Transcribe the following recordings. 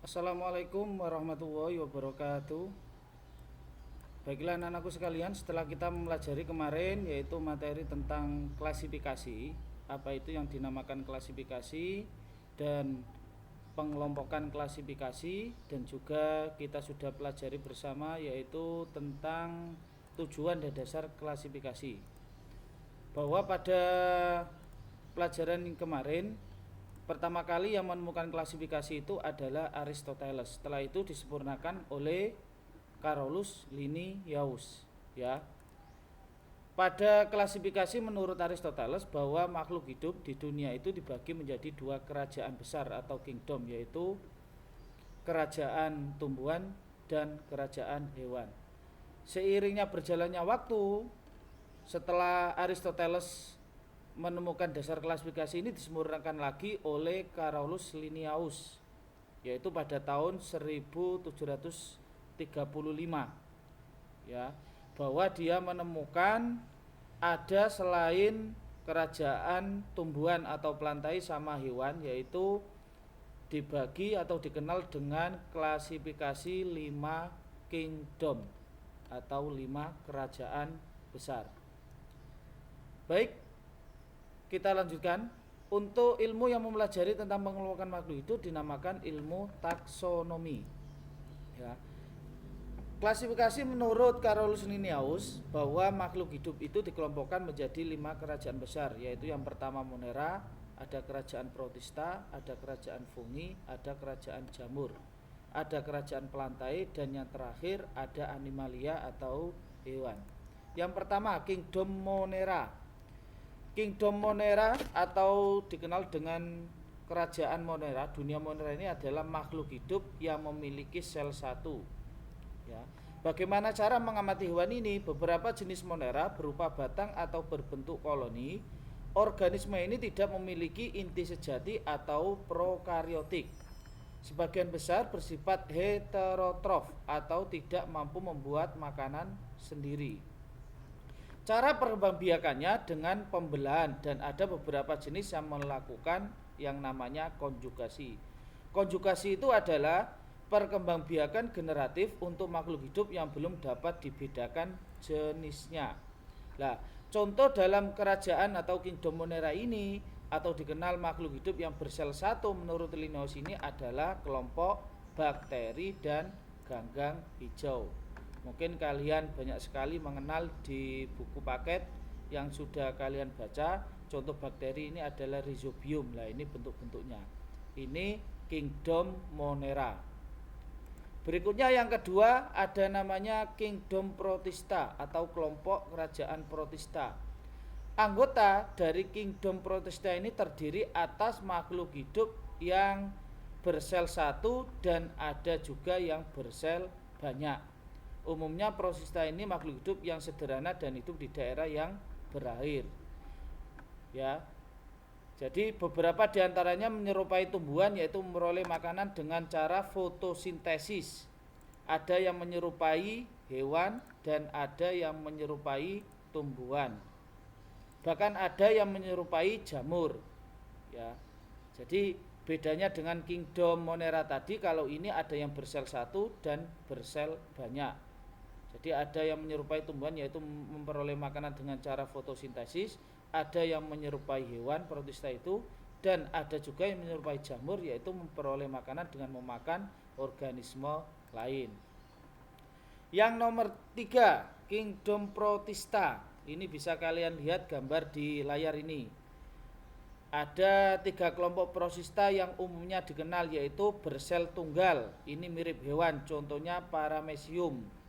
Assalamualaikum warahmatullahi wabarakatuh. Baiklah anak-anakku sekalian, setelah kita mempelajari kemarin yaitu materi tentang klasifikasi, apa itu yang dinamakan klasifikasi dan pengelompokan klasifikasi, dan juga kita sudah pelajari bersama yaitu tentang tujuan dan dasar klasifikasi. Bahwa pada pelajaran yang kemarin pertama kali yang menemukan klasifikasi itu adalah Aristoteles. Setelah itu disempurnakan oleh Carolus Linnaeus, ya. Pada klasifikasi menurut Aristoteles bahwa makhluk hidup di dunia itu dibagi menjadi dua kerajaan besar atau kingdom, yaitu kerajaan tumbuhan dan kerajaan hewan. Seiringnya berjalannya waktu, setelah Aristoteles menemukan dasar klasifikasi ini disempurnakan lagi oleh Carolus Linnaeus, yaitu pada tahun 1735, ya, bahwa dia menemukan ada selain kerajaan tumbuhan atau plantae sama hewan, yaitu dibagi atau dikenal dengan klasifikasi 5 kingdom atau 5 kerajaan besar. Baik, kita lanjutkan. Untuk ilmu yang mempelajari tentang pengelompokan makhluk itu dinamakan ilmu taksonomi, ya. Klasifikasi menurut Carolus Linnaeus bahwa makhluk hidup itu dikelompokkan menjadi 5 kerajaan besar, yaitu yang pertama Monera, ada kerajaan Protista, ada kerajaan Fungi, ada kerajaan Jamur, ada kerajaan Plantae, dan yang terakhir ada Animalia atau hewan. Yang pertama Kingdom Monera. Kingdom Monera atau dikenal dengan kerajaan Monera, dunia Monera ini adalah makhluk hidup yang memiliki sel satu, ya. Bagaimana cara mengamati hewan ini? Beberapa jenis Monera berupa batang atau berbentuk koloni. Organisme ini tidak memiliki inti sejati atau prokariotik. Sebagian besar bersifat heterotrof atau tidak mampu membuat makanan sendiri. Cara perkembangbiakannya dengan pembelahan, dan ada beberapa jenis yang melakukan yang namanya konjugasi. Konjugasi itu adalah perkembangbiakan generatif untuk makhluk hidup yang belum dapat dibedakan jenisnya. Nah, contoh dalam kerajaan atau kingdom Monera ini atau dikenal makhluk hidup yang bersel satu menurut Linnaeus ini adalah kelompok bakteri dan ganggang hijau. Mungkin kalian banyak sekali mengenal di buku paket yang sudah kalian baca. Contoh bakteri ini adalah Rhizobium. Nah, ini bentuk-bentuknya. Ini Kingdom Monera. Berikutnya yang kedua ada namanya Kingdom Protista atau kelompok kerajaan Protista. Anggota dari Kingdom Protista ini terdiri atas makhluk hidup yang bersel satu dan ada juga yang bersel banyak. Umumnya Protista ini makhluk hidup yang sederhana dan hidup di daerah yang berair, ya. Jadi beberapa diantaranya menyerupai tumbuhan, yaitu memperoleh makanan dengan cara fotosintesis. Ada yang menyerupai hewan dan ada yang menyerupai tumbuhan. Bahkan ada yang menyerupai jamur, ya. Jadi bedanya dengan Kingdom Monera tadi, kalau ini ada yang bersel satu dan bersel banyak. Jadi ada yang menyerupai tumbuhan, yaitu memperoleh makanan dengan cara fotosintesis, ada yang menyerupai hewan Protista itu, dan ada juga yang menyerupai jamur, yaitu memperoleh makanan dengan memakan organisme lain. Yang nomor 3, Kingdom Protista. Ini bisa kalian lihat gambar di layar ini. Ada 3 kelompok Protista yang umumnya dikenal, yaitu bersel tunggal. Ini mirip hewan, contohnya Paramecium.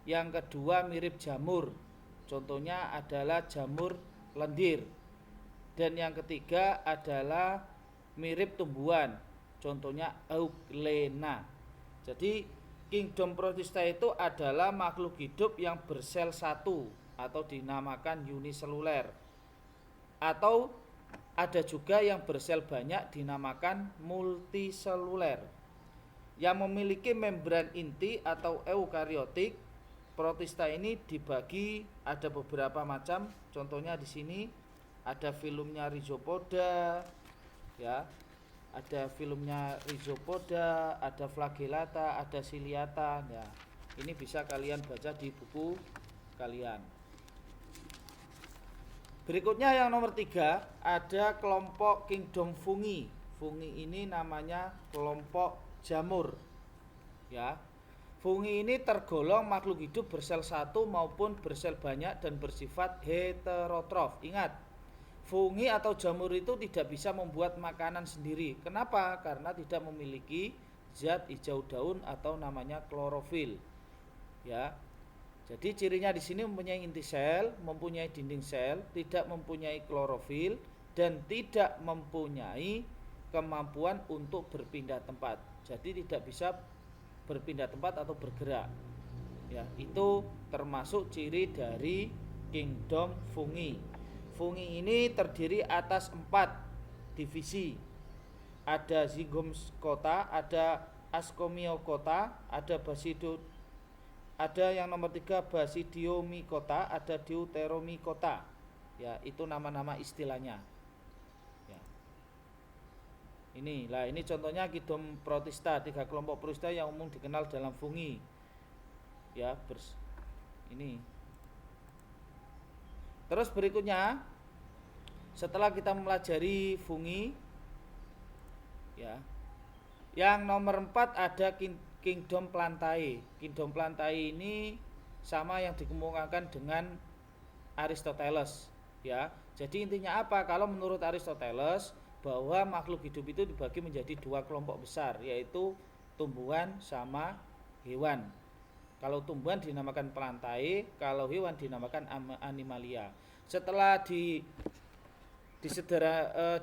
Yang kedua mirip jamur, contohnya adalah jamur lendir. Dan yang ketiga adalah mirip tumbuhan, contohnya Euglena. Jadi Kingdom Protista itu adalah makhluk hidup yang bersel satu atau dinamakan uniseluler. Atau ada juga yang bersel banyak dinamakan multiseluler. Yang memiliki membran inti atau eukariotik. Protista ini dibagi ada beberapa macam. Contohnya di sini ada filumnya Rhizopoda, ya. ada filmnya Rhizopoda, ada Flagellata, ada Ciliata. Ya, ini bisa kalian baca di buku kalian. Berikutnya yang nomor 3 ada kelompok kingdom fungi. Fungi ini namanya kelompok jamur. Ya. Fungi ini tergolong makhluk hidup bersel satu maupun bersel banyak dan bersifat heterotrof. Ingat, fungi atau jamur itu tidak bisa membuat makanan sendiri. Kenapa? Karena tidak memiliki zat hijau daun atau namanya klorofil. Ya. Jadi cirinya di sini mempunyai inti sel, mempunyai dinding sel, tidak mempunyai klorofil dan tidak mempunyai kemampuan untuk berpindah tempat. Jadi tidak bisa berpindah tempat atau bergerak. Ya, itu termasuk ciri dari kingdom fungi. Fungi ini terdiri atas 4 divisi. Ada Zygomycota, ada Ascomycota, ada ada yang nomor 3 Basidiomycota, ada Deuteromycota. Ya, itu nama-nama istilahnya. Ya. Ini contohnya Kingdom protista, 3 kelompok protista yang umum dikenal dalam fungi. Ya, ini. Terus berikutnya, setelah kita mempelajari fungi, ya, yang nomor 4 ada Kingdom Plantae. Kingdom Plantae ini sama yang dikemukakan dengan Aristoteles, ya. Jadi intinya apa? Kalau menurut Aristoteles bahwa makhluk hidup itu dibagi menjadi 2 kelompok besar, yaitu tumbuhan sama hewan. Kalau tumbuhan dinamakan Plantae, kalau hewan dinamakan Animalia. Setelah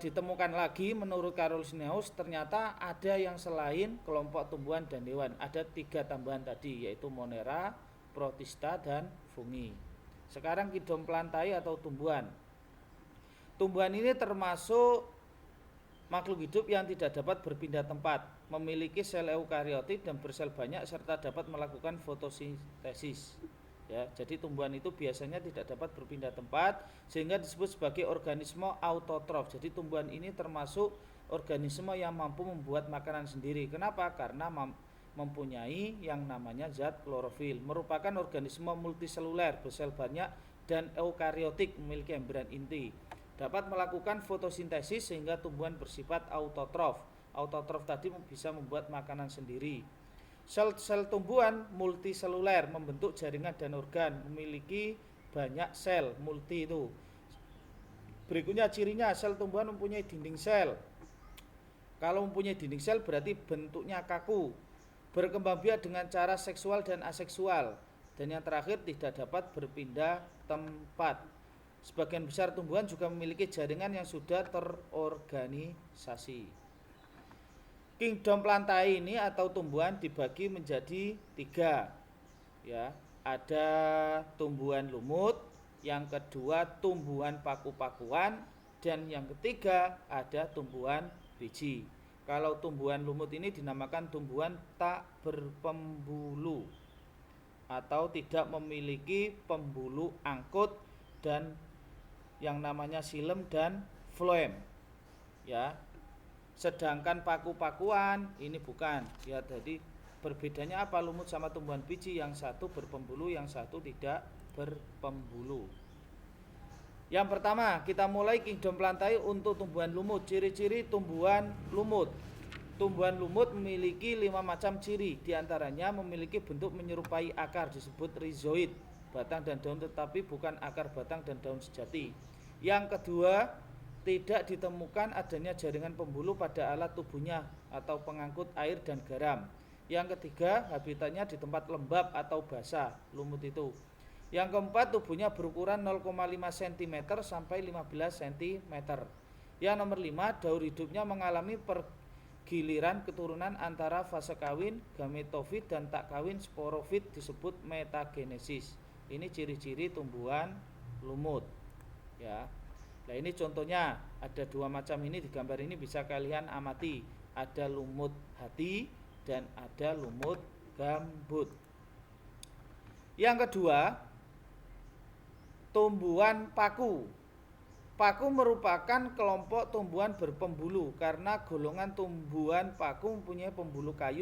ditemukan lagi menurut Carolus Linnaeus, ternyata ada yang selain kelompok tumbuhan dan hewan. Ada 3 tambahan tadi, yaitu Monera, Protista, dan fungi. Sekarang Kingdom Plantae atau tumbuhan. Tumbuhan ini termasuk makhluk hidup yang tidak dapat berpindah tempat, memiliki sel eukariotik dan bersel banyak serta dapat melakukan fotosintesis. Ya, jadi tumbuhan itu biasanya tidak dapat berpindah tempat sehingga disebut sebagai organisme autotrof. Jadi tumbuhan ini termasuk organisme yang mampu membuat makanan sendiri. Kenapa? Karena mempunyai yang namanya zat klorofil. Merupakan organisme multiseluler, bersel banyak dan eukariotik, memiliki membran inti. Dapat melakukan fotosintesis sehingga tumbuhan bersifat autotrof. Autotrof tadi bisa membuat makanan sendiri. Sel-sel tumbuhan multiseluler, membentuk jaringan dan organ, memiliki banyak sel multi itu. Berikutnya cirinya, sel tumbuhan mempunyai dinding sel. Kalau mempunyai dinding sel berarti bentuknya kaku, berkembang biak dengan cara seksual dan aseksual, dan yang terakhir tidak dapat berpindah tempat. Sebagian besar tumbuhan juga memiliki jaringan yang sudah terorganisasi. Kingdom Plantae ini atau tumbuhan dibagi menjadi 3. Ya, ada tumbuhan lumut, yang kedua tumbuhan paku-pakuan, dan yang ketiga ada tumbuhan biji. Kalau tumbuhan lumut ini dinamakan tumbuhan tak berpembulu atau tidak memiliki pembulu angkut dan yang namanya xilem dan phloem. Ya. Sedangkan paku-pakuan ini bukan. Ya, jadi berbedanya apa lumut sama tumbuhan biji? Yang satu berpembulu, yang satu tidak berpembulu. Yang pertama, kita mulai Kingdom Plantae untuk tumbuhan lumut. Ciri-ciri tumbuhan lumut. Tumbuhan lumut memiliki 5 macam ciri. Di antaranya memiliki bentuk menyerupai akar, disebut rhizoid, batang dan daun, tetapi bukan akar batang dan daun sejati. Yang kedua, tidak ditemukan adanya jaringan pembuluh pada alat tubuhnya atau pengangkut air dan garam. Yang ketiga, habitatnya di tempat lembab atau basah, lumut itu. Yang keempat, tubuhnya berukuran 0,5 cm sampai 15 cm. Yang nomor 5, daur hidupnya mengalami pergiliran keturunan antara fase kawin, gametofit, dan tak kawin, sporofit, disebut metagenesis. Ini ciri-ciri tumbuhan lumut. Ya. Nah, ini contohnya, ada 2 macam ini di gambar ini bisa kalian amati. Ada lumut hati dan ada lumut gambut. Yang kedua, tumbuhan paku. Paku merupakan kelompok tumbuhan berpembulu karena golongan tumbuhan paku mempunyai pembuluh kayu